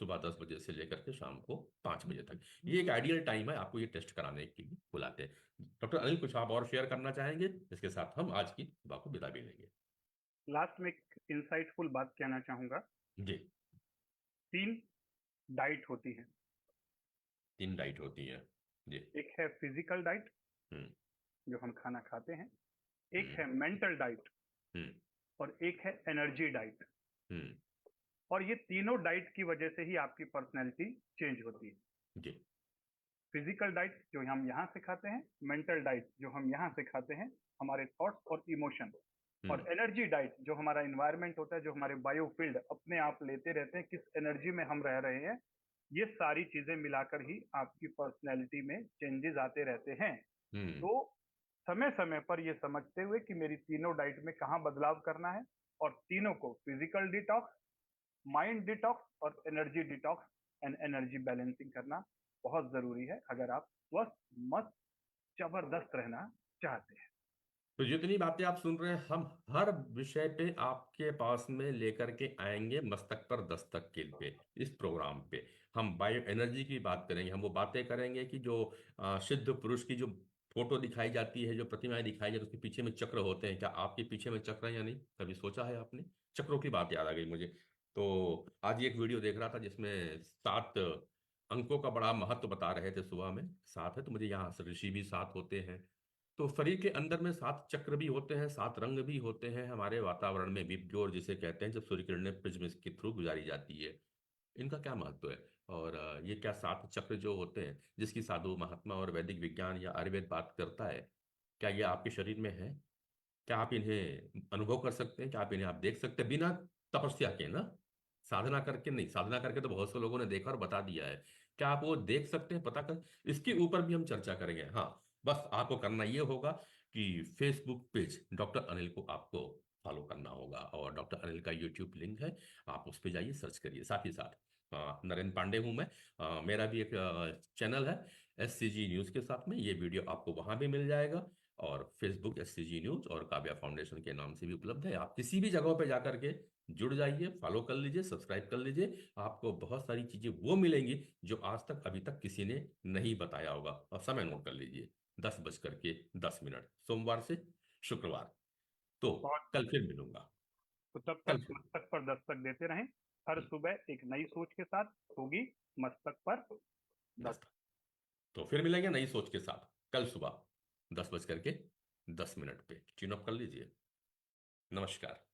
सुबह 10 बजे से लेकर के शाम को 5 बजे तक। ये एक आइडियल टाइम है आपको ये टेस्ट कराने के लिए बुलाते हैं। डॉक्टर अनिल, कुछ आप और शेयर करना चाहेंगे? इसके साथ हम आज की सुबह को विदा भी लेंगे। लास्ट में एक इंसाइटफुल बात कहना चाहूंगा। जी। 3 डाइट होती है। 3 डाइट होती है। जी। एक है फिजिकल डाइट हम्म। जो हम खाना खाते हैं, एक हम्म। है मेंटल डाइट, हम्म। और एक है एनर्जी डाइट। हम्म। और ये तीनों डाइट की वजह से ही आपकी पर्सनैलिटी चेंज होती है। जी। फिजिकल डाइट जो हम यहाँ से खाते हैं, मेंटल डाइट जो हम यहाँ से खाते हैं, हमारे थॉट्स और इमोशन, और हम्म। एनर्जी डाइट जो हमारा इन्वायरमेंट होता है, जो हमारे बायोफील्ड अपने आप लेते रहते हैं, किस एनर्जी में हम रह रहे हैं। ये सारी चीजें मिलाकर ही आपकी पर्सनैलिटी में चेंजेस आते रहते हैं। हम्म। तो समय समय पर ये समझते हुए कि मेरी तीनों डाइट में कहाँ बदलाव करना है, और तीनों को फिजिकल डिटॉक्स, माइंड डिटॉक्स और energy detox and energy balancing करना बहुत जरूरी है अगर आप स्वस्थ, मस्त, जबरदस्त रहना चाहते हैं। तो जितनी बातें आप सुन रहे हैं, हम हर विषय पे आपके पास में लेकर के आएंगे, मस्तक पर दस्तक के पे इस प्रोग्राम पे। हम बायो एनर्जी की बात करेंगे, हम वो बातें करेंगे कि जो सिद्ध पुरुष की जो फोटो दिखाई जाती है, जो प्रतिमाएं दिखाई जाती है, उसके पीछे में चक्र होते हैं, क्या आपके पीछे में चक्र है या नहीं, कभी सोचा है आपने? चक्रों की बात याद आ गई मुझे। तो आज एक वीडियो देख रहा था जिसमें 7 अंकों का बड़ा महत्व बता रहे थे। सुबह में 7 है, तो मुझे यहाँ ऋषि भी 7 होते हैं। तो शरीर के अंदर में 7 चक्र भी होते हैं, 7 रंग भी होते हैं, हमारे वातावरण में भी प्योर जिसे कहते हैं, जब सूर्य किरणें प्रिज्म के थ्रू गुजारी जाती है। इनका क्या महत्व है? और ये क्या सात चक्र जो होते हैं जिसकी साधु महात्मा और वैदिक विज्ञान या आयुर्वेद बात करता है, क्या ये आपके शरीर में है? क्या आप इन्हें अनुभव कर सकते हैं? क्या आप इन्हें आप देख सकते हैं बिना तपस्या के ना? साधना करके नहीं, साधना करके तो बहुत से लोगों ने देखा और बता दिया है। क्या आप वो देख सकते हैं, पता कर? इसके ऊपर भी हम चर्चा करेंगे। हाँ, बस आपको करना ये होगा कि फेसबुक पेज डॉक्टर अनिल को आपको फॉलो करना होगा, और डॉक्टर अनिल का यूट्यूब लिंक है, आप उस पर जाइए, सर्च करिए। साथ ही साथ नरेंद्र पांडे हूं मैं, मेरा भी एक चैनल है SCG न्यूज़ के साथ में, ये वीडियो आपको वहां भी मिल जाएगा। और फेसबुक SCG न्यूज और काव्या फाउंडेशन के नाम से भी उपलब्ध है। आप किसी भी जगह पे जाकर के जुड़ जाइए, फॉलो कर लीजिए, सब्सक्राइब कर लीजिए। आपको बहुत सारी चीजें वो मिलेंगी जो आज तक अभी तक किसी ने नहीं बताया होगा। और समय नोट कर लीजिए, 10:10 सोमवार से शुक्रवार। तो बहुत कल फिर मिलूंगा। तो तब कल तक फिर। मस्तक पर दस्तक देते रहें। हर हम्म, सुबह एक नई सोच के साथ होगी मस्तक पर दस्तक। दस्तक। तो फिर मिलेंगे नई सोच के साथ कल सुबह 10:10 पे। ट्यून अप कर लीजिए। नमस्कार।